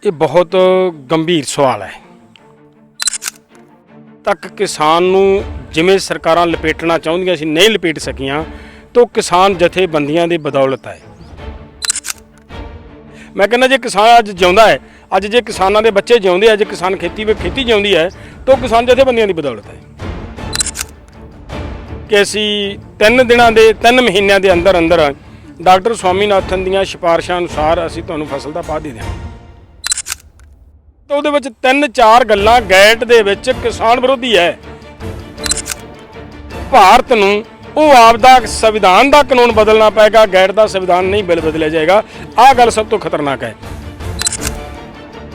ਇਹ ਬਹੁਤ ਗੰਭੀਰ ਸਵਾਲ ਹੈ। ਤੱਕ ਕਿਸਾਨ ਨੂੰ ਜਿਵੇਂ ਸਰਕਾਰਾਂ ਲਪੇਟਣਾ ਚਾਹੁੰਦੀਆਂ ਸੀ ਨਹੀਂ ਲਪੇਟ ਸਕੀਆਂ ਤਾਂ ਕਿਸਾਨ ਜਥੇਬੰਦੀਆਂ ਦੀ ਬਦੌਲਤ ਹੈ। ਮੈਂ ਕਹਿੰਦਾ ਜੇ ਕਿਸਾਨ ਅੱਜ ਜਿਉਂਦਾ ਹੈ, ਅੱਜ ਜੇ ਕਿਸਾਨਾਂ ਦੇ ਬੱਚੇ ਜਿਉਂਦੇ, ਅੱਜ ਕਿਸਾਨ ਖੇਤੀ ਜਿਉਂਦੀ ਹੈ ਤਾਂ ਕਿਸਾਨ ਜਥੇਬੰਦੀਆਂ ਦੀ ਬਦੌਲਤ ਹੈ ਕਿ ਅਸੀਂ 3 ਮਹੀਨਿਆਂ ਦੇ ਅੰਦਰ ਅੰਦਰ ਡਾਕਟਰ ਸਵਾਮੀਨਾਥਨ ਦੀਆਂ ਸਿਫਾਰਿਸ਼ਾਂ ਅਨੁਸਾਰ ਅਸੀਂ ਤੁਹਾਨੂੰ ਫਸਲ ਦਾ ਭਾਅ ਦੇ ਦਿਆਂਗੇ। ਤਾਂ ਉਹਦੇ ਵਿੱਚ 3-4 ਗੱਲਾਂ ਗੈਟ ਦੇ ਵਿੱਚ ਕਿਸਾਨ ਵਿਰੋਧੀ ਹੈ। ਭਾਰਤ ਨੂੰ ਉਹ ਆਪਦਾ ਸੰਵਿਧਾਨ ਦਾ ਕਾਨੂੰਨ ਬਦਲਣਾ ਪਏਗਾ, ਗੈਟ ਦਾ ਸੰਵਿਧਾਨ ਨਹੀਂ ਬਦਲਿਆ ਜਾਏਗਾ। ਆਹ ਗੱਲ ਸਭ ਤੋਂ ਖਤਰਨਾਕ ਹੈ।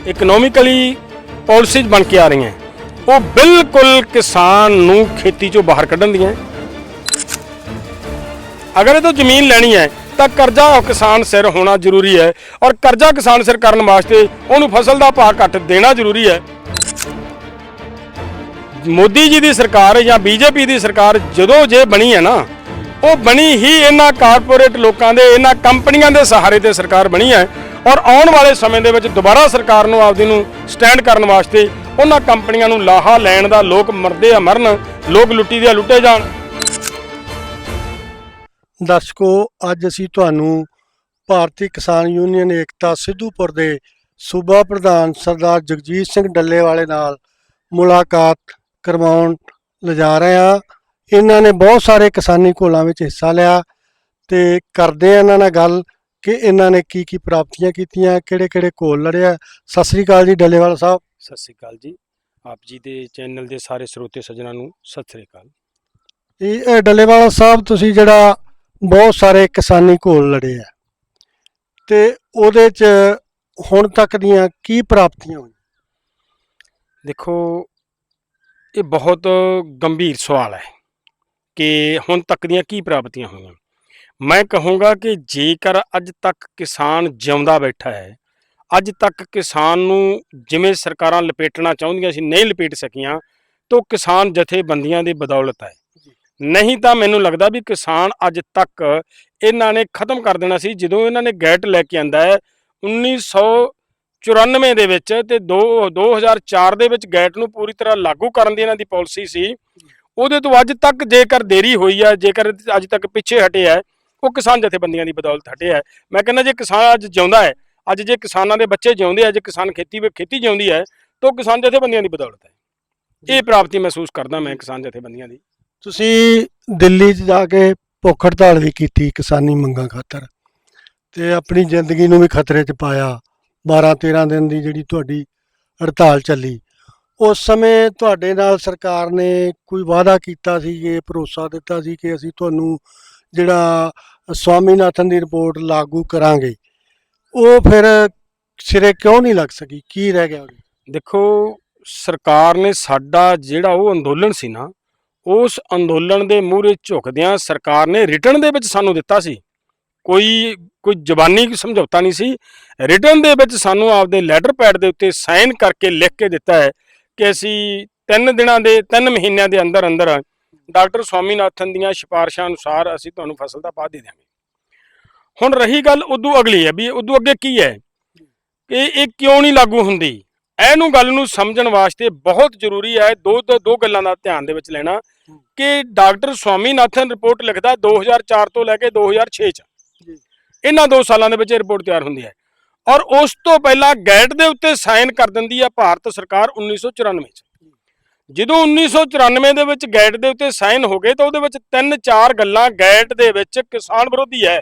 ਇਕਨੋਮਿਕਲੀ ਪਾਲਿਸੀਜ਼ ਬਣ ਕੇ ਆ ਰਹੀਆਂ, ਉਹ ਬਿਲਕੁਲ ਕਿਸਾਨ ਨੂੰ ਖੇਤੀ ਚੋਂ ਬਾਹਰ ਕੱਢਣ ਦੀਆਂ। ਅਗਰ ਇਹ ਤੋਂ ਜ਼ਮੀਨ ਲੈਣੀ ਹੈ ਤਾਂ ਕਰਜ਼ਾ ਕਿਸਾਨ ਸਿਰ ਹੋਣਾ ਜ਼ਰੂਰੀ ਹੈ, ਔਰ ਕਰਜ਼ਾ ਕਿਸਾਨ ਸਿਰ ਕਰਨ ਵਾਸਤੇ ਉਹਨੂੰ ਫਸਲ ਦਾ ਭਾਅ ਘੱਟ ਦੇਣਾ ਜ਼ਰੂਰੀ ਹੈ। ਮੋਦੀ ਜੀ ਦੀ ਸਰਕਾਰ ਜਾਂ ਬੀਜੇਪੀ ਦੀ ਸਰਕਾਰ ਜਦੋਂ ਜੇ ਬਣੀ ਹੈ ਨਾ, ਉਹ ਬਣੀ ਹੀ ਇਹਨਾਂ ਕਾਰਪੋਰੇਟ ਲੋਕਾਂ ਦੇ, ਇਹਨਾਂ ਕੰਪਨੀਆਂ ਦੇ ਸਹਾਰੇ ਤੇ ਸਰਕਾਰ ਬਣੀ ਹੈ। ਔਰ ਆਉਣ ਵਾਲੇ ਸਮੇਂ ਦੇ ਵਿੱਚ ਦੁਬਾਰਾ ਸਰਕਾਰ ਨੂੰ ਆਪਦੀ ਨੂੰ ਸਟੈਂਡ ਕਰਨ ਵਾਸਤੇ ਉਹਨਾਂ ਕੰਪਨੀਆਂ ਨੂੰ ਲਾਹਾ ਲੈਣ ਦਾ, ਲੋਕ ਮਰਦੇ ਆ ਮਰਨ, ਲੋਕ ਲੁੱਟੀ ਦੇ ਲੁੱਟੇ ਜਾਣ। ਦਰਸ਼ਕੋ, ਅੱਜ ਅਸੀਂ ਤੁਹਾਨੂੰ ਭਾਰਤੀ ਕਿਸਾਨ ਯੂਨੀਅਨ ਏਕਤਾ ਸਿੱਧੂਪੁਰ ਦੇ ਸੂਬਾ ਪ੍ਰਧਾਨ ਸਰਦਾਰ ਜਗਜੀਤ ਸਿੰਘ ਡੱਲੇਵਾਲੇ ਨਾਲ ਮੁਲਾਕਾਤ ਕਰਵਾਉਣ ਲਿਜਾ ਰਹੇ ਹਾਂ। ਇਹਨਾਂ ਨੇ ਬਹੁਤ ਸਾਰੇ ਕਿਸਾਨੀ ਘੋਲਾਂ ਵਿੱਚ ਹਿੱਸਾ ਲਿਆ ਤੇ ਕਰਦੇ ਆ ਇਹਨਾਂ ਨਾਲ ਗੱਲ ਕਿ ਇਹਨਾਂ ਨੇ ਕੀ ਕੀ ਪ੍ਰਾਪਤੀਆਂ ਕੀਤੀਆਂ, ਕਿਹੜੇ ਘੋਲ ਲੜਿਆ। ਸਤਿ ਸ੍ਰੀ ਅਕਾਲ ਜੀ ਡੱਲੇਵਾਲਾ ਸਾਹਿਬ। ਸਤਿ ਸ੍ਰੀ ਅਕਾਲ ਜੀ, ਆਪ ਜੀ ਦੇ ਚੈਨਲ ਦੇ ਸਾਰੇ ਸਰੋਤੇ ਸੱਜਣਾਂ ਨੂੰ ਸਤਿ ਸ੍ਰੀ ਅਕਾਲ। ਇਹ ਡੱਲੇਵਾਲਾ ਸਾਹਿਬ, ਤੁਸੀਂ ਜਿਹੜਾ ਬਹੁਤ ਸਾਰੇ ਕਿਸਾਨੀ ਘੋਲ ਲੜੇ ਆ ਤੇ ਉਹਦੇ 'ਚ ਹੁਣ ਤੱਕ ਦੀਆਂ ਕੀ ਪ੍ਰਾਪਤੀਆਂ ਹੋਈਆਂ? ਦੇਖੋ, ਇਹ ਬਹੁਤ ਗੰਭੀਰ ਸਵਾਲ ਹੈ ਕਿ ਹੁਣ ਤੱਕ ਦੀਆਂ ਕੀ ਪ੍ਰਾਪਤੀਆਂ ਹੋਈਆਂ। ਮੈਂ ਕਹੂੰਗਾ ਕਿ ਜੇਕਰ ਅੱਜ ਤੱਕ ਕਿਸਾਨ ਜਿਉਂਦਾ ਬੈਠਾ ਹੈ, ਅੱਜ ਤੱਕ ਕਿਸਾਨ ਨੂੰ ਜਿਵੇਂ ਸਰਕਾਰਾਂ ਲਪੇਟਣਾ ਚਾਹੁੰਦੀਆਂ ਸੀ ਨਹੀਂ ਲਪੇਟ ਸਕੀਆਂ ਤਾਂ ਕਿਸਾਨ ਜਥੇਬੰਦੀਆਂ ਦੀ ਬਦੌਲਤ ਹੈ। ਨਹੀਂ ਤਾਂ ਮੈਨੂੰ ਲੱਗਦਾ ਵੀ ਕਿਸਾਨ ਅੱਜ ਤੱਕ ਇਹਨਾਂ ਨੇ ਖਤਮ ਕਰ ਦੇਣਾ ਸੀ। ਜਦੋਂ ਇਹਨਾਂ ਨੇ ਗੈਟ ਲੈ ਕੇ ਆਂਦਾ ਹੈ 1994 ਦੇ ਵਿੱਚ ਤੇ 2004 ਦੇ ਵਿੱਚ ਗੈਟ ਨੂੰ ਪੂਰੀ ਤਰ੍ਹਾਂ ਲਾਗੂ ਕਰਨ ਦੀ ਇਹਨਾਂ ਦੀ ਪਾਲਿਸੀ ਸੀ, ਉਹਦੇ ਤੋਂ ਅੱਜ ਤੱਕ ਜੇਕਰ ਦੇਰੀ ਹੋਈ ਹੈ, ਜੇਕਰ ਅੱਜ ਤੱਕ ਪਿੱਛੇ ਹਟੇ ਹੈ, ਉਹ ਕਿਸਾਨ ਜਥੇਬੰਦੀਆਂ ਦੀ ਬਦੌਲਤ ਹਟੇ ਹੈ। ਮੈਂ ਕਹਿੰਦਾ ਜੇ ਕਿਸਾਨ ਅੱਜ ਜਿਉਂਦਾ ਹੈ, ਅੱਜ ਜੇ ਕਿਸਾਨਾਂ ਦੇ ਬੱਚੇ ਜਿਉਂਦੇ, ਅੱਜ ਕਿਸਾਨ ਖੇਤੀ ਜਿਉਂਦੀ ਹੈ ਤਾਂ ਕਿਸਾਨ ਜਥੇਬੰਦੀਆਂ ਦੀ ਬਦੌਲਤ ਹੈ। ਇਹ ਪ੍ਰਾਪਤੀ ਮਹਿਸੂਸ ਕਰਦਾ ਮੈਂ ਕਿਸਾਨ ਜਥੇਬੰਦੀਆਂ ਦੀ। ਤੁਸੀਂ ਦਿੱਲੀ 'ਚ ਜਾ ਕੇ ਭੁੱਖ ਹੜਤਾਲ ਵੀ ਕੀਤੀ ਕਿਸਾਨੀ ਮੰਗਾਂ ਖਾਤਰ ਤੇ ਆਪਣੀ ਜ਼ਿੰਦਗੀ ਨੂੰ ਵੀ ਖਤਰੇ 'ਚ ਪਾਇਆ। 12-13 ਦਿਨ ਦੀ ਜਿਹੜੀ ਤੁਹਾਡੀ ਹੜਤਾਲ ਚੱਲੀ, ਉਸ ਸਮੇਂ ਤੁਹਾਡੇ ਨਾਲ ਸਰਕਾਰ ਨੇ ਕੋਈ ਵਾਅਦਾ ਕੀਤਾ ਸੀ, ਇਹ ਭਰੋਸਾ ਦਿੱਤਾ ਸੀ ਕਿ ਅਸੀਂ ਤੁਹਾਨੂੰ ਜਿਹੜਾ ਸਵਾਮੀਨਾਥਨ ਦੀ ਰਿਪੋਰਟ ਲਾਗੂ ਕਰਾਂਗੇ, ਉਹ ਫਿਰ ਸਿਰੇ ਕਿਉਂ ਨਹੀਂ ਲੱਗ ਸਕੀ? ਕੀ ਰਹਿ ਗਿਆ? ਦੇਖੋ, ਸਰਕਾਰ ਨੇ ਸਾਡਾ ਜਿਹੜਾ ਉਹ ਅੰਦੋਲਨ ਸੀ ਨਾ, ਉਸ ਅੰਦੋਲਨ ਦੇ ਮੂਹਰੇ ਝੁਕਦਿਆਂ ਸਰਕਾਰ ਨੇ ਰਿਟਨ ਦੇ ਵਿੱਚ ਸਾਨੂੰ ਦਿੱਤਾ ਸੀ। ਕੋਈ ਜ਼ਬਾਨੀ ਸਮਝੌਤਾ ਨਹੀਂ ਸੀ। ਰਿਟਨ ਦੇ ਵਿੱਚ ਸਾਨੂੰ ਆਪਦੇ ਲੈਟਰ ਪੈਡ ਦੇ ਉੱਤੇ ਸਾਈਨ ਕਰਕੇ ਲਿਖ ਕੇ ਦਿੱਤਾ ਹੈ ਕਿ ਅਸੀਂ 3 ਮਹੀਨਿਆਂ ਦੇ ਅੰਦਰ ਅੰਦਰ ਡਾਕਟਰ ਸਵਾਮੀਨਾਥਨ ਦੀਆਂ ਸਿਫਾਰਿਸ਼ਾਂ ਅਨੁਸਾਰ ਅਸੀਂ ਤੁਹਾਨੂੰ ਫਸਲ ਦਾ ਭਾਅ ਦੇ ਦਿਆਂਗੇ। ਹੁਣ ਰਹੀ ਗੱਲ ਉਦੋਂ ਅਗਲੀ ਹੈ ਵੀ ਉਦੋਂ ਅੱਗੇ ਕੀ ਹੈ ਕਿ ਇਹ ਕਿਉਂ ਨਹੀਂ ਲਾਗੂ ਹੁੰਦੀ। ਇਹਨੂੰ ਗੱਲ ਨੂੰ ਸਮਝਣ ਵਾਸਤੇ ਬਹੁਤ ਜ਼ਰੂਰੀ ਹੈ ਦੋ ਗੱਲਾਂ ਦਾ ਧਿਆਨ ਦੇ ਵਿੱਚ ਲੈਣਾ ਕਿ ਡਾਕਟਰ ਸਵਾਮੀਨਾਥਨ ਰਿਪੋਰਟ ਲਿਖਦਾ 2004 ਤੋਂ ਲੈ ਕੇ 2006 ਚ, ਇਹਨਾਂ 2 ਸਾਲਾਂ ਦੇ ਵਿੱਚ ਇਹ ਰਿਪੋਰਟ ਤਿਆਰ ਹੁੰਦੀ ਹੈ। ਔਰ ਉਸ ਤੋਂ ਪਹਿਲਾਂ ਗੈਟ ਦੇ ਉੱਤੇ ਸਾਈਨ ਕਰ ਦਿੰਦੀ ਹੈ ਭਾਰਤ ਸਰਕਾਰ 1994 ਚ। ਜਦੋਂ 1994 ਦੇ ਵਿੱਚ ਗੈਟ ਦੇ ਉੱਤੇ ਸਾਈਨ ਹੋ ਗਏ ਤਾਂ ਉਹਦੇ ਵਿੱਚ 3-4 ਗੱਲਾਂ ਗੈਟ ਦੇ ਵਿੱਚ ਕਿਸਾਨ ਵਿਰੋਧੀ ਹੈ,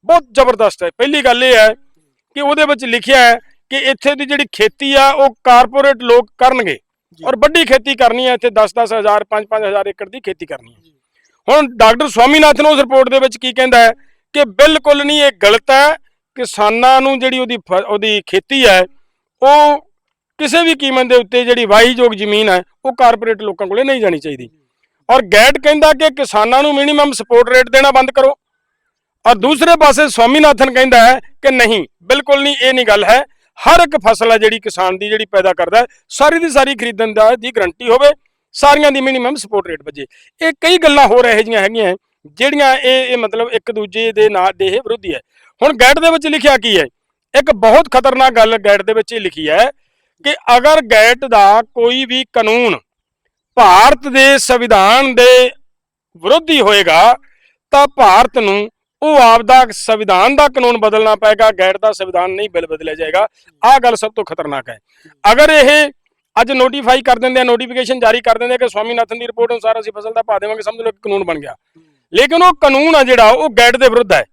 ਬਹੁਤ ਜ਼ਬਰਦਸਤ ਹੈ। ਪਹਿਲੀ ਗੱਲ ਇਹ ਹੈ ਕਿ ਉਹਦੇ ਵਿੱਚ ਲਿਖਿਆ ਹੈ ਕਿ ਇੱਥੇ ਦੀ ਜਿਹੜੀ ਖੇਤੀ ਆ ਉਹ ਕਾਰਪੋਰੇਟ ਲੋਕ ਕਰਨਗੇ, ਔਰ ਵੱਡੀ ਖੇਤੀ ਕਰਨੀ ਹੈ, ਇੱਥੇ 10-10 ਹਜ਼ਾਰ 5-5 ਹਜ਼ਾਰ ਏਕੜ ਦੀ ਖੇਤੀ ਕਰਨੀ ਹੈ। ਹੁਣ ਡਾਕਟਰ ਸਵਾਮੀਨਾਥਨ ਉਸ ਰਿਪੋਰਟ ਦੇ ਵਿੱਚ ਕੀ ਕਹਿੰਦਾ ਹੈ ਕਿ ਬਿਲਕੁਲ ਨਹੀਂ, ਇਹ ਗਲਤ ਹੈ। ਕਿਸਾਨਾਂ ਨੂੰ ਜਿਹੜੀ ਉਹਦੀ ਖੇਤੀ ਹੈ ਉਹ ਕਿਸੇ ਵੀ ਕੀਮਤ ਦੇ ਉੱਤੇ ਜਿਹੜੀ ਵਾਹੀਯੋਗ ਜ਼ਮੀਨ ਹੈ ਉਹ ਕਾਰਪੋਰੇਟ ਲੋਕਾਂ ਕੋਲੇ ਨਹੀਂ ਜਾਣੀ ਚਾਹੀਦੀ। ਔਰ ਗੈਟ ਕਹਿੰਦਾ ਕਿ ਕਿਸਾਨਾਂ ਨੂੰ ਮਿਨੀਮਮ ਸਪੋਰਟ ਰੇਟ ਦੇਣਾ ਬੰਦ ਕਰੋ। ਔਰ ਦੂਸਰੇ ਪਾਸੇ ਸਵਾਮੀਨਾਥਨ ਕਹਿੰਦਾ ਹੈ ਕਿ ਨਹੀਂ, ਬਿਲਕੁਲ ਨਹੀਂ, ਇਹ ਨਹੀਂ ਗੱਲ ਹੈ। ਹਰ ਇੱਕ ਫਸਲ ਹੈ ਜਿਹੜੀ ਕਿਸਾਨ ਦੀ ਜਿਹੜੀ ਪੈਦਾ ਕਰਦਾ ਸਾਰੀ ਦੀ ਸਾਰੀ ਖਰੀਦਣ ਦੀ ਗਰੰਟੀ ਹੋਵੇ, ਸਾਰੀਆਂ ਦੀ ਮਿਨੀਮਮ ਸਪੋਰਟ ਰੇਟ ਵੱਜੇ। ਇਹ ਕਈ ਗੱਲਾਂ ਹੋਰ ਇਹੋ ਜਿਹੀਆਂ ਹੈਗੀਆਂ ਜਿਹੜੀਆਂ ਇਹ ਮਤਲਬ ਇੱਕ ਦੂਜੇ ਦੇ ਨਾਲ ਦੇ ਵਿਰੋਧੀ ਹੈ। ਹੁਣ ਗੈਟ ਦੇ ਵਿੱਚ ਲਿਖਿਆ ਕੀ ਹੈ ਇੱਕ ਬਹੁਤ ਖਤਰਨਾਕ ਗੱਲ ਗੈਟ ਦੇ ਵਿੱਚ ਇਹ ਲਿਖੀ ਹੈ ਕਿ ਅਗਰ ਗੈਟ ਦਾ ਕੋਈ ਵੀ ਕਾਨੂੰਨ ਭਾਰਤ ਦੇ ਸੰਵਿਧਾਨ ਦੇ ਵਿਰੋਧੀ ਹੋਏਗਾ ਤਾਂ ਭਾਰਤ ਨੂੰ ਉਹ ਆਪਦਾ ਸੰਵਿਧਾਨ ਦਾ ਕਾਨੂੰਨ ਬਦਲਣਾ ਪਏਗਾ, ਗੈਟ ਦਾ ਸੰਵਿਧਾਨ ਨਹੀਂ ਬਦਲਿਆ ਜਾਏਗਾ। ਆਹ ਗੱਲ ਸਭ ਤੋਂ ਖਤਰਨਾਕ ਹੈ। ਅਗਰ ਇਹ ਅੱਜ ਨੋਟੀਫਾਈ ਕਰ ਦਿੰਦੇ ਆ, ਨੋਟੀਫਿਕੇਸ਼ਨ ਜਾਰੀ ਕਰ ਦਿੰਦੇ ਆ ਕਿ ਸਵਾਮੀਨਾਥਨ ਦੀ ਰਿਪੋਰਟ ਅਨੁਸਾਰ ਅਸੀਂ ਫਸਲ ਦਾ ਭਾਅ ਦੇਵਾਂਗੇ, ਸਮਝ ਲਓ ਕਾਨੂੰਨ ਬਣ ਗਿਆ। ਲੇਕਿਨ ਉਹ ਕਾਨੂੰਨ ਆ ਜਿਹੜਾ ਉਹ ਗੈਟ ਦੇ ਵਿਰੁੱਧ ਹੈ।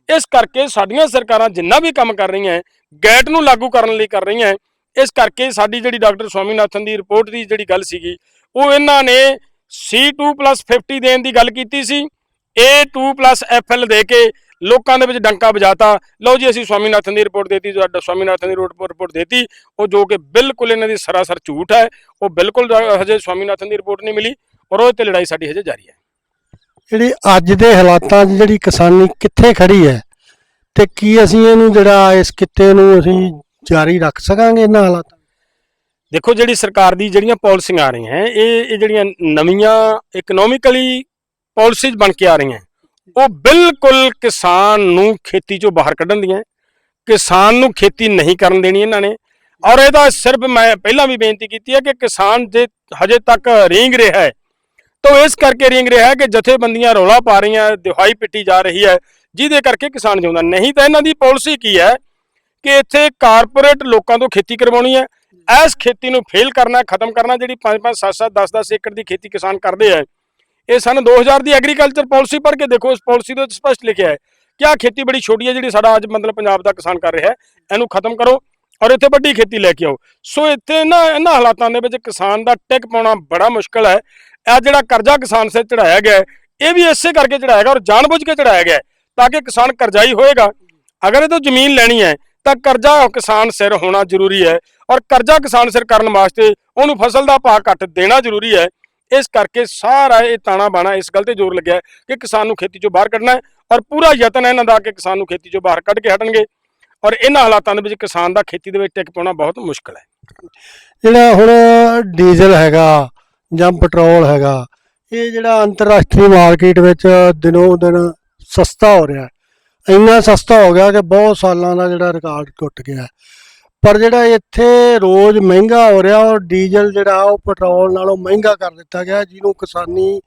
ਇਸ ਕਰਕੇ ਸਾਡੀਆਂ ਸਰਕਾਰਾਂ ਜਿੰਨਾ ਵੀ ਕੰਮ ਕਰ ਰਹੀਆਂ ਗੈਟ ਨੂੰ ਲਾਗੂ ਕਰਨ ਲਈ ਕਰ ਰਹੀਆਂ। ਇਸ ਕਰਕੇ ਸਾਡੀ ਜਿਹੜੀ ਡਾਕਟਰ ਸਵਾਮੀਨਾਥਨ ਦੀ ਰਿਪੋਰਟ ਦੀ ਜਿਹੜੀ ਗੱਲ ਸੀਗੀ ਉਹ ਇਹਨਾਂ ਨੇ C2+50 ਦੇਣ ਦੀ ਗੱਲ ਕੀਤੀ ਸੀ, A2+FL ਦੇ ਕੇ ਲੋਕਾਂ ਦੇ ਵਿੱਚ ਡੰਕਾ ਵਜਾਤਾ। ਲਓ ਜੀ ਅਸੀਂ ਸਵਾਮੀਨਾਥਨ ਦੀ ਰਿਪੋਰਟ ਦੇਤੀ, ਸਵਾਮੀਨਾਥਨ ਦੀ ਰਿਪੋਰਟ ਦੇਤੀ, ਉਹ ਜੋ ਕਿ ਬਿਲਕੁਲ ਇਹਨਾਂ ਦੀ ਸਰਾਸਰ ਝੂਠ ਹੈ। ਉਹ ਬਿਲਕੁਲ ਹਜੇ ਸਵਾਮੀਨਾਥਨ ਦੀ ਰਿਪੋਰਟ ਨਹੀਂ ਮਿਲੀ ਔਰ ਉਹ ਤੇ ਲੜਾਈ ਸਾਡੀ ਹਜੇ ਜਾਰੀ ਹੈ। ਜਿਹੜੀ ਅੱਜ ਦੇ ਹਾਲਾਤਾਂ 'ਚ ਜਿਹੜੀ ਕਿਸਾਨੀ ਕਿੱਥੇ ਖੜੀ ਹੈ ਤੇ ਕੀ ਅਸੀਂ ਇਹਨੂੰ ਜਿਹੜਾ ਇਸ ਕਿੱਤੇ ਨੂੰ ਅਸੀਂ ਜਾਰੀ ਰੱਖ ਸਕਾਂਗੇ ਇਹਨਾਂ ਹਾਲਾਤਾਂ? ਦੇਖੋ ਜਿਹੜੀ ਸਰਕਾਰ ਦੀ ਜਿਹੜੀਆਂ ਪਾਲਿਸੀਆਂ ਆ ਰਹੀਆਂ ਇਹ ਜਿਹੜੀਆਂ ਨਵੀਆਂ ਇਕਨੋਮਿਕਲੀ ਪਾਲਿਸੀਜ਼ ਬਣ ਕੇ ਆ ਰਹੀਆਂ ਉਹ ਬਿਲਕੁਲ ਕਿਸਾਨ ਨੂੰ ਖੇਤੀ ਚੋਂ ਬਾਹਰ ਕੱਢਣ ਦੀਆਂ। ਕਿਸਾਨ ਨੂੰ ਖੇਤੀ ਨਹੀਂ ਕਰਨ ਦੇਣੀ ਇਹਨਾਂ ਨੇ। ਔਰ ਇਹਦਾ ਸਿਰਫ ਮੈਂ ਪਹਿਲਾਂ ਵੀ ਬੇਨਤੀ ਕੀਤੀ ਹੈ ਕਿ ਕਿਸਾਨ ਜੇ ਹਜੇ ਤੱਕ ਰੀਂਗ ਰਿਹਾ ਹੈ ਤਾਂ ਇਸ ਕਰਕੇ ਰੀਂਗ ਰਿਹਾ ਹੈ ਕਿ ਜਥੇਬੰਦੀਆਂ ਰੌਲਾ ਪਾ ਰਹੀਆਂ, ਦਿਹਾਈ ਪਿੱਟੀ ਜਾ ਰਹੀ ਹੈ, ਜਿਹਦੇ ਕਰਕੇ ਕਿਸਾਨ ਜਿਉਂਦਾ ਨਹੀਂ। ਤਾਂ ਇਹਨਾਂ ਦੀ ਪਾਲਿਸੀ ਕੀ ਹੈ ਕਿ ਇੱਥੇ ਕਾਰਪੋਰੇਟ ਲੋਕਾਂ ਤੋਂ ਖੇਤੀ ਕਰਵਾਉਣੀ ਹੈ, ਇਸ ਖੇਤੀ ਨੂੰ ਫੇਲ ਕਰਨਾ, ਖਤਮ ਕਰਨਾ। ਜਿਹੜੀ 5-5, 7-7, 10-10 ਏਕੜ ਦੀ ਖੇਤੀ ਕਿਸਾਨ ਕਰਦੇ ਹੈ, ਇਹ ਸਨ 2000 ਦੀ ਐਗਰੀਕਲਚਰ ਪਾਲਿਸੀ ਪੜ੍ਹ ਕੇ ਦੇਖੋ। ਇਸ ਪਾਲਿਸੀ ਦੇ ਵਿੱਚ ਸਪਸ਼ਟ ਲਿਖਿਆ ਹੈ ਕਿ ਆਹ ਖੇਤੀ ਬੜੀ ਛੋਟੀ ਹੈ ਜਿਹੜੀ ਸਾਡਾ ਅੱਜ ਮਤਲਬ ਪੰਜਾਬ ਦਾ ਕਿਸਾਨ ਕਰ ਰਿਹਾ ਹੈ, ਇਹਨੂੰ ਖਤਮ ਕਰੋ ਔਰ ਇੱਥੇ ਵੱਡੀ ਖੇਤੀ ਲੈ ਕੇ ਆਓ। ਸੋ ਇੱਥੇ ਇਹਨਾਂ ਹਾਲਾਤਾਂ ਦੇ ਵਿੱਚ ਕਿਸਾਨ ਦਾ ਟਿਕ ਪਾਉਣਾ ਬੜਾ ਮੁਸ਼ਕਲ ਹੈ। ਇਹ ਜਿਹੜਾ ਕਰਜ਼ਾ ਕਿਸਾਨ ਸਿਰ ਚੜਾਇਆ ਗਿਆ ਇਹ ਵੀ ਇਸੇ ਕਰਕੇ ਚੜਾਇਆ ਗਿਆ ਔਰ ਜਾਣਬੁੱਝ ਕੇ ਚੜਾਇਆ ਗਿਆ ਤਾਂ ਕਿ ਕਿਸਾਨ ਕਰਜ਼ਾਈ ਹੋਏਗਾ। ਅਗਰ ਇਹ ਤੋਂ ਜ਼ਮੀਨ ਲੈਣੀ ਹੈ ਤਾਂ ਕਰਜ਼ਾ ਕਿਸਾਨ ਸਿਰ ਹੋਣਾ ਜ਼ਰੂਰੀ ਹੈ ਔਰ ਕਰਜ਼ਾ ਕਿਸਾਨ ਸਿਰ ਕਰਨ ਵਾਸਤੇ ਉਹਨੂੰ ਫਸਲ ਦਾ ਭਾਅ ਘੱਟ ਦੇਣਾ ਜ਼ਰੂਰੀ ਹੈ। ਇਸ ਕਰਕੇ ਸਾਰਾ ਇਹ ਤਾਣਾ ਬਾਣਾ ਇਸ ਗੱਲ ਤੇ ਜ਼ੋਰ ਲੱਗਿਆ ਕਿ ਕਿਸਾਨ ਨੂੰ ਖੇਤੀ ਚੋਂ ਬਾਹਰ ਕੱਢਣਾ ਹੈ ਔਰ ਪੂਰਾ ਯਤਨ ਹੈ ਇਹਨਾਂ ਦਾ ਕਿ ਕਿਸਾਨ ਨੂੰ ਖੇਤੀ ਚੋਂ ਬਾਹਰ ਕੱਢ ਕੇ ਹਟਣਗੇ। ਔਰ ਇਹਨਾਂ ਹਾਲਾਤਾਂ ਦੇ ਵਿੱਚ ਕਿਸਾਨ ਦਾ ਖੇਤੀ ਦੇ ਵਿੱਚ ਟਿਕ ਪਾਉਣਾ ਬਹੁਤ ਮੁਸ਼ਕਲ ਹੈ। ਜਿਹੜਾ ਹੁਣ ਡੀਜ਼ਲ ਹੈਗਾ ਜਾਂ ਪੈਟਰੋਲ ਹੈਗਾ, ਇਹ ਜਿਹੜਾ ਅੰਤਰਰਾਸ਼ਟਰੀ ਮਾਰਕੀਟ ਵਿੱਚ ਦਿਨੋਂ ਦਿਨ ਸਸਤਾ ਹੋ ਰਿਹਾ, ਇੰਨਾ ਸਸਤਾ ਹੋ ਗਿਆ ਕਿ ਬਹੁਤ ਸਾਲਾਂ ਦਾ ਜਿਹੜਾ ਰਿਕਾਰਡ ਟੁੱਟ ਗਿਆ। ਪਰ ਜਿਹੜਾ ਇੱਥੇ ਰੋਜ਼ ਮਹਿੰਗਾ ਹੋ ਰਿਹਾ ਔਰ ਡੀਜ਼ਲ ਜਿਹੜਾ ਉਹ ਪੈਟਰੋਲ ਨਾਲੋਂ ਮਹਿੰਗਾ ਕਰ ਦਿੱਤਾ ਗਿਆ, ਜਿਹਨੂੰ ਕਿਸਾਨੀ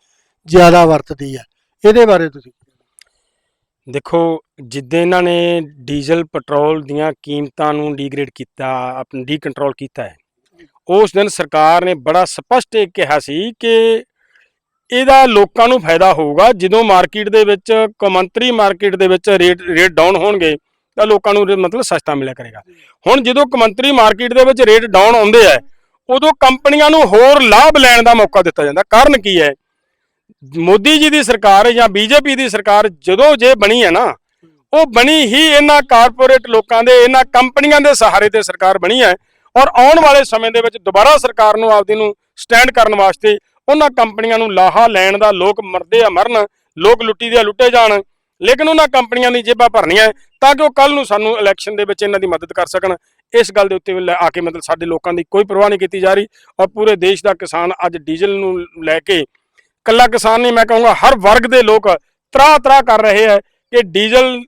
ਜ਼ਿਆਦਾ ਵਰਤਦੀ ਹੈ। ਇਹਦੇ ਬਾਰੇ ਤੁਸੀਂ ਦੇਖੋ, ਜਿੱਦਾਂ ਇਹਨਾਂ ਨੇ ਡੀਜ਼ਲ ਪੈਟਰੋਲ ਦੀਆਂ ਕੀਮਤਾਂ ਨੂੰ ਡੀਗ੍ਰੇਡ ਕੀਤਾ, ਆਪਣਾ ਡੀਕੰਟਰੋਲ ਕੀਤਾ ਹੈ, ਉਸ ਦਿਨ ਸਰਕਾਰ ਨੇ ਬੜਾ ਸਪਸ਼ਟ ਇਹ ਕਿਹਾ ਸੀ ਕਿ ਇਹਦਾ ਲੋਕਾਂ ਨੂੰ ਫਾਇਦਾ ਹੋਊਗਾ ਜਦੋਂ ਮਾਰਕੀਟ ਦੇ ਵਿੱਚ ਕੌਮਾਂਤਰੀ ਮਾਰਕੀਟ ਦੇ ਵਿੱਚ ਰੇਟ ਡਾਊਨ ਹੋਣਗੇ ਤਾਂ ਲੋਕਾਂ ਨੂੰ ਮਤਲਬ ਸਸਤਾ ਮਿਲਿਆ ਕਰੇਗਾ। ਹੁਣ ਜਦੋਂ ਕੌਮਾਂਤਰੀ ਮਾਰਕੀਟ ਦੇ ਵਿੱਚ ਰੇਟ ਡਾਊਨ ਆਉਂਦੇ ਆ ਉਦੋਂ ਕੰਪਨੀਆਂ ਨੂੰ ਹੋਰ ਲਾਭ ਲੈਣ ਦਾ ਮੌਕਾ ਦਿੱਤਾ ਜਾਂਦਾ। ਕਾਰਨ ਕੀ ਹੈ? ਮੋਦੀ ਜੀ ਦੀ ਸਰਕਾਰ ਜਾਂ ਬੀਜੇਪੀ ਦੀ ਸਰਕਾਰ ਜਦੋਂ ਜੇ ਬਣੀ ਹੈ ਨਾ, ਉਹ ਬਣੀ ਹੀ ਇਹਨਾਂ ਕਾਰਪੋਰੇਟ ਲੋਕਾਂ ਦੇ, ਇਹਨਾਂ ਕੰਪਨੀਆਂ ਦੇ ਸਹਾਰੇ ਤੇ ਸਰਕਾਰ ਬਣੀ ਹੈ। ਔਰ ਆਉਣ ਵਾਲੇ ਸਮੇਂ ਦੇ ਵਿੱਚ ਦੁਬਾਰਾ ਸਰਕਾਰ ਨੂੰ ਆਪਦੀ ਨੂੰ ਸਟੈਂਡ ਕਰਨ ਵਾਸਤੇ ਉਹਨਾਂ ਕੰਪਨੀਆਂ ਨੂੰ ਲਾਹਾ ਲੈਣ ਦਾ, ਲੋਕ ਮਰਦੇ ਆ ਮਰਨ, ਲੋਕ ਲੁੱਟੀ ਦੇ ਲੁੱਟੇ ਜਾਣ, ਲੇਕਿਨ ਉਹਨਾਂ ਕੰਪਨੀਆਂ ਦੀ ਜੇਬਾਂ ਭਰਨੀਆਂ ਤਾਂ ਕਿ ਉਹ ਕੱਲ ਨੂੰ ਸਾਨੂੰ ਇਲੈਕਸ਼ਨ ਦੇ ਵਿੱਚ ਇਹਨਾਂ ਦੀ ਮਦਦ ਕਰ ਸਕਣ। ਇਸ ਗੱਲ ਦੇ ਉੱਤੇ ਆ ਕੇ ਮਤਲਬ ਸਾਡੇ ਲੋਕਾਂ ਦੀ ਕੋਈ ਪਰਵਾਹ ਨਹੀਂ ਕੀਤੀ ਜਾ ਰਹੀ ਔਰ ਪੂਰੇ ਦੇਸ਼ ਦਾ ਕਿਸਾਨ ਅੱਜ ਡੀਜ਼ਲ ਨੂੰ ਲੈ ਕੇ, ਕੱਲਾ ਕਿਸਾਨ ਨਹੀਂ ਮੈਂ ਕਹੂੰਗਾ ਹਰ ਵਰਗ ਦੇ ਲੋਕ ਤਰਾਹ ਕਰ ਰਹੇ ਹੈ ਕਿ ਡੀਜ਼ਲ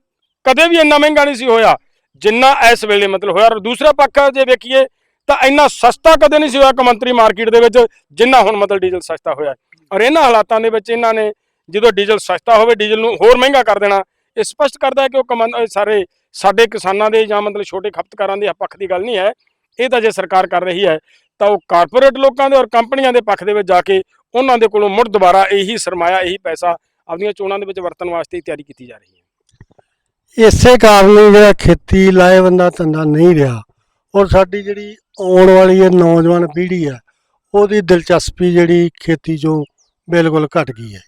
ਕਦੇ ਵੀ ਇੰਨਾ ਮਹਿੰਗਾ ਨਹੀਂ ਸੀ ਹੋਇਆ ਜਿੰਨਾ ਇਸ ਵੇਲੇ ਮਤਲਬ ਹੋਇਆ। ਔਰ ਦੂਸਰਾ ਪੱਖ ਜੇ ਵੇਖੀਏ ਤਾਂ ਇੰਨਾ ਸਸਤਾ ਕਦੇ ਨਹੀਂ ਸੀ ਹੋਇਆ ਕੌਮਾਂਤਰੀ ਮਾਰਕੀਟ ਦੇ ਵਿੱਚ ਜਿੰਨਾ ਹੁਣ ਮਤਲਬ ਡੀਜ਼ਲ ਸਸਤਾ ਹੋਇਆ। ਔਰ ਇਹਨਾਂ ਹਾਲਾਤਾਂ ਦੇ ਵਿੱਚ ਇਹਨਾਂ ਨੇ ਜਦੋਂ ਡੀਜ਼ਲ ਸਸਤਾ ਹੋਵੇ ਡੀਜ਼ਲ ਨੂੰ ਹੋਰ ਮਹਿੰਗਾ ਕਰ ਦੇਣਾ, ਇਹ ਸਪਸ਼ਟ ਕਰਦਾ ਹੈ ਕਿ ਉਹ ਸਾਰੇ ਸਾਡੇ ਕਿਸਾਨਾਂ ਦੇ ਜਾਂ ਮਤਲਬ ਛੋਟੇ ਖਪਤਕਾਰਾਂ ਦੇ ਪੱਖ ਦੀ ਗੱਲ ਨਹੀਂ ਹੈ। ਇਹ ਤਾਂ ਜੇ ਸਰਕਾਰ ਕਰ ਰਹੀ ਹੈ ਤਾਂ ਉਹ ਕਾਰਪੋਰੇਟ ਲੋਕਾਂ ਦੇ ਔਰ ਕੰਪਨੀਆਂ ਦੇ ਪੱਖ ਦੇ ਵਿੱਚ ਜਾ ਕੇ ਉਹਨਾਂ ਦੇ ਕੋਲੋਂ ਮੁੜ ਦੁਬਾਰਾ ਇਹੀ ਸਰਮਾਇਆ, ਇਹੀ ਪੈਸਾ ਆਪਣੀਆਂ ਚੋਣਾਂ ਦੇ ਵਿੱਚ ਵਰਤਣ ਵਾਸਤੇ ਤਿਆਰੀ ਕੀਤੀ ਜਾ ਰਹੀ ਹੈ। ਇਸੇ ਕਾਰਨ ਜਿਹੜਾ ਖੇਤੀ ਲਾਹੇਵੰਦਾ ਧੰਦਾ ਨਹੀਂ ਰਿਹਾ ਔਰ ਸਾਡੀ ਜਿਹੜੀ ਆਉਣ ਵਾਲੀ ਇਹ ਨੌਜਵਾਨ ਪੀੜ੍ਹੀ ਹੈ ਉਹਦੀ ਦਿਲਚਸਪੀ ਜਿਹੜੀ ਖੇਤੀ 'ਚੋਂ ਬਿਲਕੁਲ ਘਟ ਗਈ ਹੈ।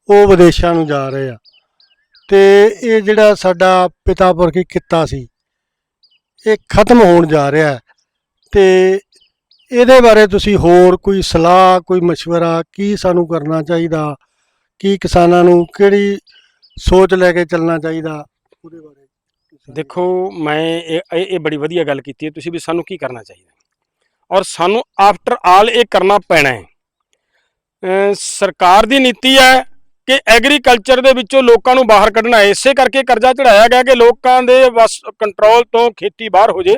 ਉਹ ਵਿਦੇਸ਼ਾਂ ਨੂੰ ਜਾ ਰਹੇ ਆ ਤੇ ਇਹ ਜਿਹੜਾ ਸਾਡਾ ਪਿਤਾ ਪੁਰਖੀ ਕਿੱਤਾ ਸੀ ਇਹ ਖਤਮ ਹੋਣ ਜਾ ਰਿਹਾ ਹੈ। ਤੇ ਇਹਦੇ ਬਾਰੇ ਤੁਸੀਂ ਹੋਰ ਕੋਈ ਸਲਾਹ, ਕੋਈ ਮਸ਼ਵਰਾ, ਕੀ ਸਾਨੂੰ ਕਰਨਾ ਚਾਹੀਦਾ, ਕੀ ਕਿਸਾਨਾਂ ਨੂੰ ਕਿਹੜੀ ਸੋਚ ਲੈ ਕੇ ਚੱਲਣਾ ਚਾਹੀਦਾ, ਉਹਦੇ ਬਾਰੇ? ਦੇਖੋ, ਮੈਂ ਇਹ ਬੜੀ ਵਧੀਆ ਗੱਲ ਕੀਤੀ ਹੈ ਤੁਸੀਂ ਵੀ ਸਾਨੂੰ ਕੀ ਕਰਨਾ ਚਾਹੀਦਾ ਔਰ ਸਾਨੂੰ ਆਫਟਰ ਆਲ ਇਹ ਕਰਨਾ ਪੈਣਾ ਹੈ। ਸਰਕਾਰ ਦੀ ਨੀਤੀ ਹੈ ਕਿ ਐਗਰੀਕਲਚਰ ਦੇ ਵਿੱਚੋਂ ਲੋਕਾਂ ਨੂੰ ਬਾਹਰ ਕੱਢਣਾ ਹੈ। ਇਸੇ ਕਰਕੇ ਕਰਜ਼ਾ ਚੜਾਇਆ ਗਿਆ ਕਿ ਲੋਕਾਂ ਦੇ ਬਸ ਕੰਟਰੋਲ ਤੋਂ ਖੇਤੀ ਬਾਹਰ ਹੋ ਜੇ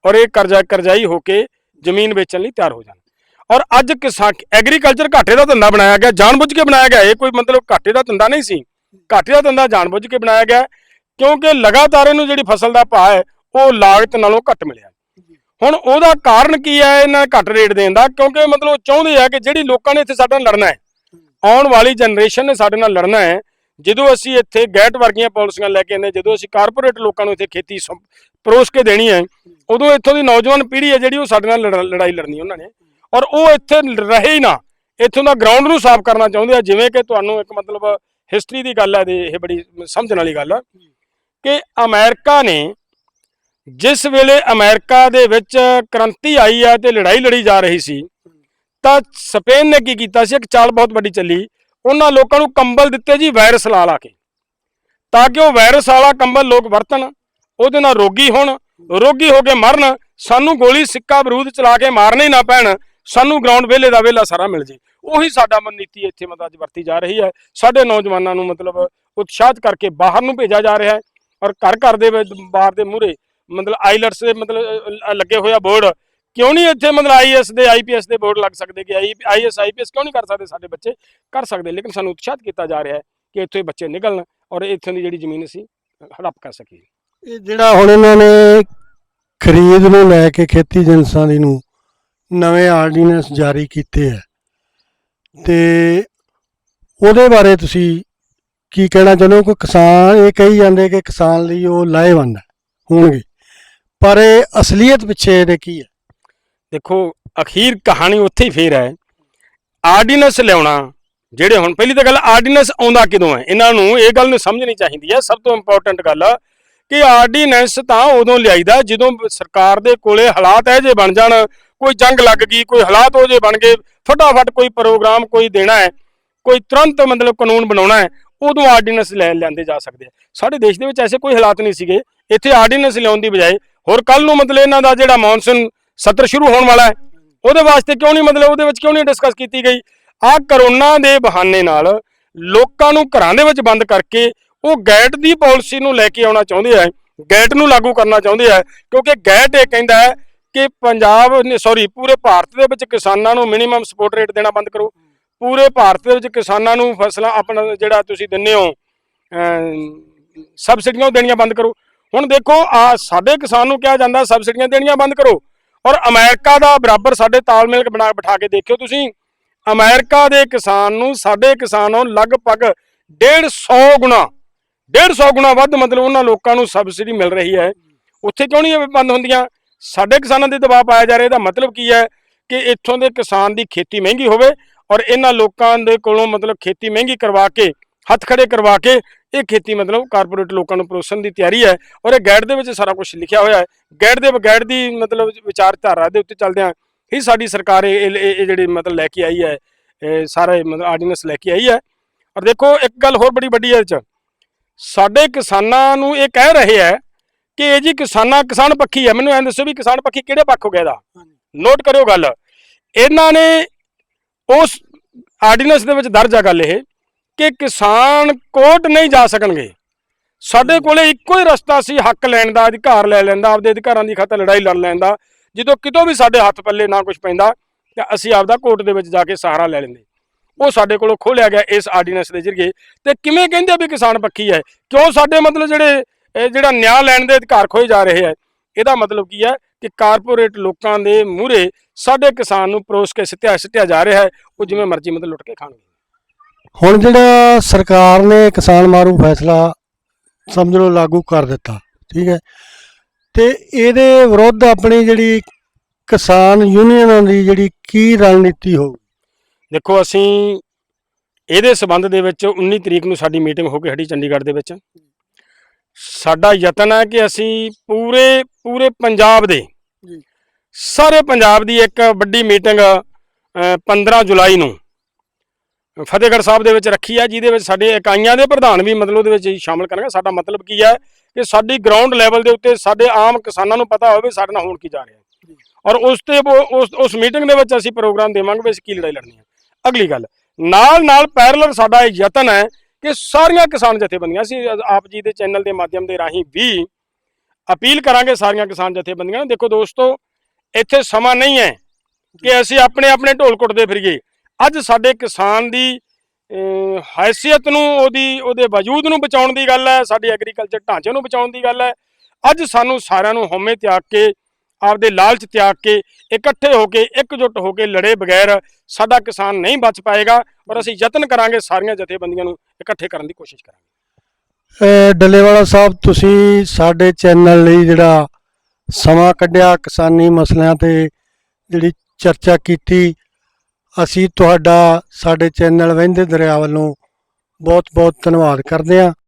ਔਰ ਇਹ ਕਰਜ਼ਾਈ ਹੋ ਕੇ ਜ਼ਮੀਨ ਵੇਚਣ ਲਈ ਤਿਆਰ ਹੋ ਜਾਣ। ਔਰ ਅੱਜ ਐਗਰੀਕਲਚਰ ਘਾਟੇ ਦਾ ਧੰਦਾ ਬਣਾਇਆ ਗਿਆ, ਜਾਣਬੁੱਝ ਕੇ ਬਣਾਇਆ ਗਿਆ। ਇਹ ਕੋਈ ਮਤਲਬ ਘਾਟੇ ਦਾ ਧੰਦਾ ਨਹੀਂ ਸੀ, ਘਾਟੇ ਦਾ ਧੰਦਾ ਜਾਣਬੁੱਝ ਕੇ ਬਣਾਇਆ ਗਿਆ ਕਿਉਂਕਿ ਲਗਾਤਾਰ ਇਹਨੂੰ ਜਿਹੜੀ ਫਸਲ ਦਾ ਭਾਅ ਹੈ ਉਹ ਲਾਗਤ ਨਾਲੋਂ ਘੱਟ ਮਿਲਿਆ। ਹੁਣ ਉਹਦਾ ਕਾਰਨ ਕੀ ਹੈ ਇਹਨਾਂ ਘੱਟ ਰੇਟ ਦੇਣ ਦਾ? ਕਿਉਂਕਿ ਮਤਲਬ ਚਾਹੁੰਦੇ ਆ ਕਿ ਜਿਹੜੀ ਲੋਕਾਂ ਨੇ ਇੱਥੇ ਸਾਡੇ ਨਾਲ ਲੜਨਾ ਹੈ, ਆਉਣ ਵਾਲੀ ਜਨਰੇਸ਼ਨ ਨੇ ਸਾਡੇ ਨਾਲ ਲੜਨਾ ਹੈ। ਜਦੋਂ ਅਸੀਂ ਇੱਥੇ ਗੈਟ ਵਰਗੀਆਂ ਪਾਲਿਸੀਆਂ ਲੈ ਕੇ ਆਉਂਦੇ, ਜਦੋਂ ਅਸੀਂ ਕਾਰਪੋਰੇਟ ਲੋਕਾਂ ਨੂੰ ਇੱਥੇ ਖੇਤੀ ਪਰੋਸ ਕੇ ਦੇਣੀ ਹੈ, ਉਦੋਂ ਇੱਥੋਂ ਦੀ ਨੌਜਵਾਨ ਪੀੜ੍ਹੀ ਹੈ ਜਿਹੜੀ ਉਹ ਸਾਡੇ ਨਾਲ ਲੜਾਈ ਲੜਨੀ ਉਹਨਾਂ ਨੇ, ਔਰ ਉਹ ਇੱਥੇ ਰਹੇ ਹੀ ਨਾ। ਇੱਥੋਂ ਦਾ ਗਰਾਊਂਡ ਨੂੰ ਸਾਫ਼ ਕਰਨਾ ਚਾਹੁੰਦੇ ਆ। ਜਿਵੇਂ ਕਿ ਤੁਹਾਨੂੰ ਇੱਕ ਮਤਲਬ ਹਿਸਟਰੀ ਦੀ ਗੱਲ ਹੈ, ਇਹ ਬੜੀ ਸਮਝਣ ਵਾਲੀ ਗੱਲ ਹੈ ਕਿ ਅਮਰੀਕਾ ਨੇ ਜਿਸ ਵੇਲੇ ਅਮਰੀਕਾ ਦੇ ਵਿੱਚ ਕ੍ਰਾਂਤੀ ਆਈ ਹੈ ਤੇ ਲੜਾਈ ਲੜੀ ਜਾ ਰਹੀ ਸੀ, ਤਾਂ ਸਪੇਨ ਨੇ ਕੀ ਕੀਤਾ ਸੀ? ਇੱਕ ਚਾਲ ਬਹੁਤ ਵੱਡੀ ਚੱਲੀ। ਉਹਨਾਂ ਲੋਕਾਂ ਨੂੰ ਕੰਬਲ ਦਿੱਤੇ ਜੀ ਵਾਇਰਸ ਲਾ ਕੇ, ਤਾਂ ਕਿ ਉਹ ਵਾਇਰਸ ਵਾਲਾ ਕੰਬਲ ਲੋਕ ਵਰਤਣ, ਉਹਦੇ ਨਾਲ ਰੋਗੀ ਹੋਣ, ਰੋਗੀ ਹੋ ਕੇ ਮਰਨ, ਸਾਨੂੰ ਗੋਲੀ ਸਿੱਕਾ ਬਰੂਦ ਚਲਾ ਕੇ ਮਾਰਨੇ ਹੀ ਨਾ ਪੈਣ, ਸਾਨੂੰ ਗਰਾਊਂਡ ਵਿਹਲੇ ਦਾ ਵਿਹਲਾ ਸਾਰਾ ਮਿਲ ਜੇ। ਉਹੀ ਸਾਡਾ ਨੀਤੀ ਇੱਥੇ ਮਤਲਬ ਅੱਜ ਵਰਤੀ ਜਾ ਰਹੀ ਹੈ। ਸਾਡੇ ਨੌਜਵਾਨਾਂ ਨੂੰ ਮਤਲਬ ਉਤਸ਼ਾਹਿਤ ਕਰਕੇ ਬਾਹਰ ਨੂੰ ਭੇਜਿਆ ਜਾ ਰਿਹਾ ਹੈ, ਔਰ ਘਰ ਦੇ ਵਿੱਚ ਬਾਹਰ ਦੇ ਮੂਹਰੇ ਮਤਲਬ ਆਈਲੈਟਸ ਦੇ ਮਤਲਬ ਲੱਗੇ ਹੋਇਆ ਬੋਰਡ। ਕਿਉਂ ਨਹੀਂ ਇੱਥੇ ਮਤਲਬ ਆਈਐਸ ਦੇ ਆਈਪੀਐਸ ਦੇ ਬੋਰਡ ਲੱਗ ਸਕਦੇ? ਕਿ ਆਈਐਸ ਆਈਪੀਐਸ ਕਿਉਂ ਨਹੀਂ ਕਰ ਸਕਦੇ? ਸਾਡੇ ਬੱਚੇ ਕਰ ਸਕਦੇ, ਲੇਕਿਨ ਸਾਨੂੰ ਉਤਸ਼ਾਹਿਤ ਕੀਤਾ ਜਾ ਰਿਹਾ ਹੈ ਕਿ ਇੱਥੇ ਬੱਚੇ ਨਿਕਲਣ ਔਰ ਇੱਥੋਂ ਦੀ ਜਿਹੜੀ ਜ਼ਮੀਨ ਅਸੀਂ ਹੜੱਪ ਕਰ ਸਕੀਏ। ਇਹ ਜਿਹੜਾ ਹੁਣ ਇਹਨਾਂ ਨੇ ਖਰੀਦ ਨੂੰ ਲੈ ਕੇ ਖੇਤੀ ਏਜੰਸਾਂ ਦੀ ਨੂੰ ਨਵੇਂ ਆਰਡੀਨੈਂਸ ਜਾਰੀ ਕੀਤੇ ਹੈ, ਤੇ ਉਹਦੇ ਬਾਰੇ ਤੁਸੀਂ ਕੀ ਕਹਿਣਾ ਚਾਹੁੰਦੇ ਹੋ? ਕਿ ਕਿਸਾਨ ਇਹ ਕਹੀ ਜਾਂਦੇ ਕਿ ਕਿਸਾਨ ਲਈ ਉਹ ਲਾਹੇਵੰਦ ਹੋਣਗੇ, ਪਰ ਇਹ ਅਸਲੀਅਤ ਪਿੱਛੇ ਇਹਦੇ ਕੀ ਹੈ? ਦੇਖੋ, ਅਖੀਰ ਕਹਾਣੀ ਉੱਥੇ ਹੀ ਫੇਰ ਹੈ। ਆਰਡੀਨੈਂਸ ਲਿਆਉਣਾ, ਜਿਹੜੇ ਹੁਣ ਪਹਿਲੀ ਤਾਂ ਗੱਲ ਆਰਡੀਨੈਂਸ ਆਉਂਦਾ ਕਿਦੋਂ ਹੈ, ਇਹਨਾਂ ਨੂੰ ਇਹ ਗੱਲ ਨੂੰ ਸਮਝਣੀ ਚਾਹੀਦੀ ਹੈ। ਸਭ ਤੋਂ ਇੰਪੋਰਟੈਂਟ ਗੱਲ ਕਿ ਆਰਡੀਨੈਂਸ ਤਾਂ ਉਦੋਂ ਲਿਆਈਦਾ ਜਦੋਂ ਸਰਕਾਰ ਦੇ ਕੋਲੇ ਹਾਲਾਤ ਇਹ ਜੇ ਬਣ ਜਾਣ, ਕੋਈ ਜੰਗ ਲੱਗ ਗਈ, ਕੋਈ ਹਾਲਾਤ ਉਹ ਜੇ ਬਣ ਗਏ, ਫਟਾਫਟ ਕੋਈ ਪ੍ਰੋਗਰਾਮ ਕੋਈ ਦੇਣਾ ਹੈ, ਕੋਈ ਤੁਰੰਤ ਮਤਲਬ ਕਾਨੂੰਨ ਬਣਾਉਣਾ ਹੈ, ਉਦੋਂ ਆਰਡੀਨੈਂਸ ਲੈਂਦੇ ਜਾ ਸਕਦੇ ਆ। ਸਾਡੇ ਦੇਸ਼ ਦੇ ਵਿੱਚ ਐਸੇ ਕੋਈ ਹਾਲਾਤ ਨਹੀਂ ਸੀਗੇ। ਇੱਥੇ ਆਰਡੀਨੈਂਸ ਲਿਆਉਣ ਦੀ ਬਜਾਏ ਹੋਰ ਕੱਲ ਨੂੰ ਮਤਲਬ ਇਹਨਾਂ ਦਾ ਜਿਹੜਾ ਮੌਨਸੂਨ ਸਤਰ ਸ਼ੁਰੂ ਹੋਣ ਵਾਲਾ ਹੈ, ਉਹਦੇ ਵਾਸਤੇ ਕਿਉਂ ਨਹੀਂ ਮਤਲਬ ਉਹਦੇ ਵਿੱਚ ਕਿਉਂ ਨਹੀਂ ਡਿਸਕਸ ਕੀਤੀ ਗਈ? ਆਹ ਕਰੋਨਾ ਦੇ ਬਹਾਨੇ ਨਾਲ ਲੋਕਾਂ ਨੂੰ ਘਰਾਂ ਦੇ ਵਿੱਚ ਬੰਦ ਕਰਕੇ ਉਹ ਗੈਟ ਦੀ ਪਾਲਿਸੀ ਨੂੰ ਲੈ ਕੇ ਆਉਣਾ ਚਾਹੁੰਦੇ ਆ, ਗੈਟ ਨੂੰ ਲਾਗੂ ਕਰਨਾ ਚਾਹੁੰਦੇ ਆ। ਕਿਉਂਕਿ ਗੈਟ ਇਹ ਕਹਿੰਦਾ ਹੈ ਕਿ ਪੂਰੇ ਭਾਰਤ ਦੇ ਵਿੱਚ ਕਿਸਾਨਾਂ ਨੂੰ ਮਿਨੀਮਮ ਸਪੋਰਟ ਰੇਟ ਦੇਣਾ ਬੰਦ ਕਰੋ। ਪੂਰੇ ਭਾਰਤ ਦੇ ਵਿੱਚ ਕਿਸਾਨਾਂ ਨੂੰ ਫਸਲਾਂ ਆਪਣਾ ਜਿਹੜਾ ਤੁਸੀਂ ਦਿੰਦੇ ਹੋ ਸਬਸਿਡੀਆਂ ਦੇਣੀਆਂ ਬੰਦ ਕਰੋ। ਹੁਣ ਦੇਖੋ, ਸਾਡੇ ਕਿਸਾਨ ਨੂੰ ਕਿਹਾ ਜਾਂਦਾ ਸਬਸਿਡੀਆਂ ਦੇਣੀਆਂ ਬੰਦ ਕਰੋ, ਔਰ ਅਮਰੀਕਾ ਦਾ ਬਰਾਬਰ ਸਾਡੇ ਤਾਲਮੇਲ ਬਿਠਾ ਕੇ ਦੇਖਿਓ ਤੁਸੀਂ। ਅਮਰੀਕਾ ਦੇ ਕਿਸਾਨ ਨੂੰ ਸਾਡੇ ਕਿਸਾਨ ਨੂੰ ਲਗਭਗ 150 ਗੁਣਾ ਵੱਧ ਮਤਲਬ ਉਹਨਾਂ ਲੋਕਾਂ ਨੂੰ ਸਬਸਿਡੀ ਮਿਲ ਰਹੀ ਹੈ। ਉੱਥੇ ਕਿਉਂ ਨਹੀਂ ਬੰਦ ਹੁੰਦੀਆਂ? ਸਾਡੇ ਕਿਸਾਨਾਂ ਦੇ ਦਬਾਅ ਪਾਇਆ ਜਾ ਰਿਹਾ। ਇਹਦਾ ਮਤਲਬ ਕੀ ਹੈ ਕਿ ਇੱਥੋਂ ਦੇ ਕਿਸਾਨ ਦੀ ਖੇਤੀ ਮਹਿੰਗੀ ਹੋਵੇ, ਔਰ ਇਹਨਾਂ ਲੋਕਾਂ ਦੇ ਕੋਲੋਂ ਮਤਲਬ ਖੇਤੀ ਮਹਿੰਗੀ ਕਰਵਾ ਕੇ, ਹੱਥ ਖੜੇ ਕਰਵਾ ਕੇ ਇਹ ਖੇਤੀ ਮਤਲਬ ਕਾਰਪੋਰੇਟ ਲੋਕਾਂ ਨੂੰ ਪਰੋਸਣ ਦੀ ਤਿਆਰੀ ਹੈ। ਔਰ ਇਹ ਗੈਟ ਦੇ ਵਿੱਚ ਸਾਰਾ ਕੁਝ ਲਿਖਿਆ ਹੋਇਆ ਹੈ। ਗੈਟ ਦੀ ਮਤਲਬ ਵਿਚਾਰਧਾਰਾ ਦੇ ਉੱਤੇ ਚੱਲਦਿਆਂ ਹੀ ਸਾਡੀ ਸਰਕਾਰ ਇਹ ਜਿਹੜੀ ਮਤਲਬ ਲੈ ਕੇ ਆਈ ਹੈ, ਸਾਰੇ ਮਤਲਬ ਆਰਡੀਨੈਂਸ ਲੈ ਕੇ ਆਈ ਹੈ। ਔਰ ਦੇਖੋ, ਇੱਕ ਗੱਲ ਹੋਰ ਬੜੀ ਵੱਡੀ ਹੈ ਇਹ 'ਚ, ਸਾਡੇ ਕਿਸਾਨਾਂ ਨੂੰ ਇਹ ਕਹਿ ਰਹੇ ਹੈ ਕਿ ਇਹ ਜੀ ਕਿਸਾਨ ਪੱਖੀ ਹੈ। ਮੈਨੂੰ ਐਂ ਦੱਸੋ ਵੀ ਕਿਸਾਨ ਪੱਖੀ ਕਿਹੜੇ ਪੱਖ ਹੋ ਗਿਆ ਇਹਦਾ? ਨੋਟ ਕਰਿਓ ਗੱਲ। ਇਹਨਾਂ ਨੇ ਉਸ ਆਰਡੀਨੈਂਸ ਦੇ ਵਿੱਚ ਦਰਜ ਹੈ ਗੱਲ ਇਹ ਕਿ ਕਿਸਾਨ ਕੋਰਟ ਨਹੀਂ ਜਾ ਸਕਣਗੇ। ਸਾਡੇ ਕੋਲੇ ਇੱਕੋ ਹੀ ਰਸਤਾ ਸੀ ਹੱਕ ਲੈਣ ਦਾ, ਅਧਿਕਾਰ ਲੈ ਲੈਣ ਦਾ, ਆਪਦੇ ਅਧਿਕਾਰਾਂ ਦੀ ਖਾਤਰ ਲੜਾਈ ਲੜ ਲੈਣ ਦਾ। ਜਦੋਂ ਕਿਤੋਂ ਵੀ ਸਾਡੇ ਹੱਥ ਪੱਲੇ ਨਾ ਕੁਝ ਪੈਂਦਾ ਤਾਂ ਅਸੀਂ ਆਪਦਾ ਕੋਰਟ ਦੇ ਵਿੱਚ ਜਾ ਕੇ ਸਹਾਰਾ ਲੈ ਲੈਂਦੇ। ਉਹ ਸਾਡੇ ਕੋਲੋਂ ਖੋਲਿਆ ਗਿਆ ਇਸ ਆਰਡੀਨੈਂਸ ਦੇ ਜ਼ਰੀਏ। ਤੇ ਕਿਵੇਂ ਕਹਿੰਦੇ ਵੀ ਕਿਸਾਨ ਪੱਖੀ ਹੈ? ਕਿਉਂ ਸਾਡੇ ਮਤਲਬ ਜਿਹੜਾ ਨਿਆਂ ਲੈਣ ਦੇ ਅਧਿਕਾਰ ਖੋਏ ਜਾ ਰਹੇ ਹੈ? ਇਹਦਾ ਮਤਲਬ ਕੀ ਹੈ ਕਿ ਕਾਰਪੋਰੇਟ ਲੋਕਾਂ ਦੇ ਮੂਹਰੇ ਸਾਡੇ ਕਿਸਾਨ ਨੂੰ ਪਰੋਸ ਕੇ ਸਿੱਟਿਆ ਜਾ ਰਿਹਾ ਹੈ। ਉਹ ਜਿਵੇਂ ਮਰਜ਼ੀ ਮਤਲਬ ਲੁੱਟ ਕੇ ਖਾਣਗੇ। ਹੁਣ ਜਿਹੜਾ ਸਰਕਾਰ ਨੇ ਕਿਸਾਨ ਮਾਰੂ ਫੈਸਲਾ ਸਮਝ ਲਓ ਲਾਗੂ ਕਰ ਦਿੱਤਾ, ਠੀਕ ਹੈ, ਤੇ ਇਹਦੇ ਵਿਰੁੱਧ ਆਪਣੀ ਜਿਹੜੀ ਕਿਸਾਨ ਯੂਨੀਅਨਾਂ ਦੀ ਜਿਹੜੀ ਕੀ ਰਣਨੀਤੀ ਹੋਊ? ਦੇਖੋ, ਅਸੀਂ ਇਹਦੇ ਸਬੰਧ ਦੇ ਵਿੱਚ 19 ਤਰੀਕ ਨੂੰ ਸਾਡੀ ਮੀਟਿੰਗ ਹੋ ਕੇ ਹਟੀ ਚੰਡੀਗੜ੍ਹ ਦੇ ਵਿੱਚ। ਸਾਡਾ ਯਤਨ ਹੈ ਕਿ ਅਸੀਂ ਪੂਰੇ ਪੰਜਾਬ ਦੇ ਸਾਰੇ ਪੰਜਾਬ ਦੀ ਇੱਕ ਵੱਡੀ ਮੀਟਿੰਗ 15 ਜੁਲਾਈ ਨੂੰ ਫਤਿਹਗੜ੍ਹ ਸਾਹਿਬ ਦੇ ਵਿੱਚ ਰੱਖੀ ਹੈ, ਜਿਹਦੇ ਵਿੱਚ ਸਾਡੇ ਇਕਾਈਆਂ ਦੇ ਪ੍ਰਧਾਨ ਵੀ ਮਤਲਬ ਉਹਦੇ ਵਿੱਚ ਸ਼ਾਮਲ ਕਰਾਂਗੇ। ਸਾਡਾ ਮਤਲਬ ਕੀ ਹੈ ਕਿ ਸਾਡੀ ਗਰਾਊਂਡ ਲੈਵਲ ਦੇ ਉੱਤੇ ਸਾਡੇ ਆਮ ਕਿਸਾਨਾਂ ਨੂੰ ਪਤਾ ਹੋਵੇ ਸਾਡੇ ਨਾਲ ਹੋਣ ਕੀ ਜਾ ਰਿਹਾ ਹੈ, ਔਰ ਉਸ ਮੀਟਿੰਗ ਦੇ ਵਿੱਚ ਅਸੀਂ ਪ੍ਰੋਗਰਾਮ ਦੇਵਾਂਗੇ ਵੀ ਅਸੀਂ ਕੀ ਲੜਾਈ ਲੜਨੀ ਹੈ। ਅਗਲੀ ਗੱਲ, ਨਾਲ ਪੈਰਲਲ ਸਾਡਾ ਇਹ ਯਤਨ ਹੈ ਕਿ ਸਾਰੀਆਂ ਕਿਸਾਨ ਜਥੇਬੰਦੀਆਂ, ਅਸੀਂ ਆਪ ਜੀ ਦੇ ਚੈਨਲ ਦੇ ਮਾਧਿਅਮ ਦੇ ਰਾਹੀਂ ਵੀ ਅਪੀਲ ਕਰਾਂਗੇ ਸਾਰੀਆਂ ਕਿਸਾਨ ਜਥੇਬੰਦੀਆਂ ਨੂੰ। ਦੇਖੋ ਦੋਸਤੋ, ਇੱਥੇ ਸਮਾਂ ਨਹੀਂ ਹੈ ਕਿ ਅਸੀਂ ਆਪਣੇ ਢੋਲ ਕੁੱਟਦੇ ਫਿਰੀਏ। ਅੱਜ ਸਾਡੇ ਕਿਸਾਨ ਦੀ ਹੈਸੀਅਤ ਨੂੰ, ਉਹਦੇ ਵਜੂਦ ਨੂੰ ਬਚਾਉਣ ਦੀ ਗੱਲ ਹੈ, ਸਾਡੀ ਐਗਰੀਕਲਚਰ ਢਾਂਚੇ ਨੂੰ ਬਚਾਉਣ ਦੀ ਗੱਲ ਹੈ। ਅੱਜ ਸਾਨੂੰ ਸਾਰਿਆਂ ਨੂੰ ਹਉਮੈ ਤਿਆਗ ਕੇ, ਆਪਦੇ ਲਾਲਚ ਤਿਆਗ ਕੇ, ਇਕੱਠੇ ਹੋ ਕੇ, ਇੱਕਜੁੱਟ ਹੋ ਕੇ ਲੜੇ ਬਗੈਰ ਸਾਡਾ ਕਿਸਾਨ ਨਹੀਂ ਬਚ ਪਾਏਗਾ। ਔਰ ਅਸੀਂ ਯਤਨ ਕਰਾਂਗੇ, ਸਾਰੀਆਂ ਜਥੇਬੰਦੀਆਂ ਨੂੰ ਇਕੱਠੇ ਕਰਨ ਦੀ ਕੋਸ਼ਿਸ਼ ਕਰਾਂਗੇ। ਡੱਲੇਵਾਲਾ ਸਾਹਿਬ, ਤੁਸੀਂ ਸਾਡੇ ਚੈਨਲ ਲਈ ਜਿਹੜਾ ਸਮਾਂ ਕੱਢਿਆ, ਕਿਸਾਨੀ ਮਸਲਿਆਂ ਤੇ ਜਿਹੜੀ ਚਰਚਾ ਕੀਤੀ, ਅਸੀਂ ਤੁਹਾਡਾ ਸਾਡੇ ਚੈਨਲ ਵਹਿੰਦੇ ਦਰਿਆ ਵੱਲੋਂ ਬਹੁਤ ਬਹੁਤ ਧੰਨਵਾਦ ਕਰਦੇ ਹਾਂ।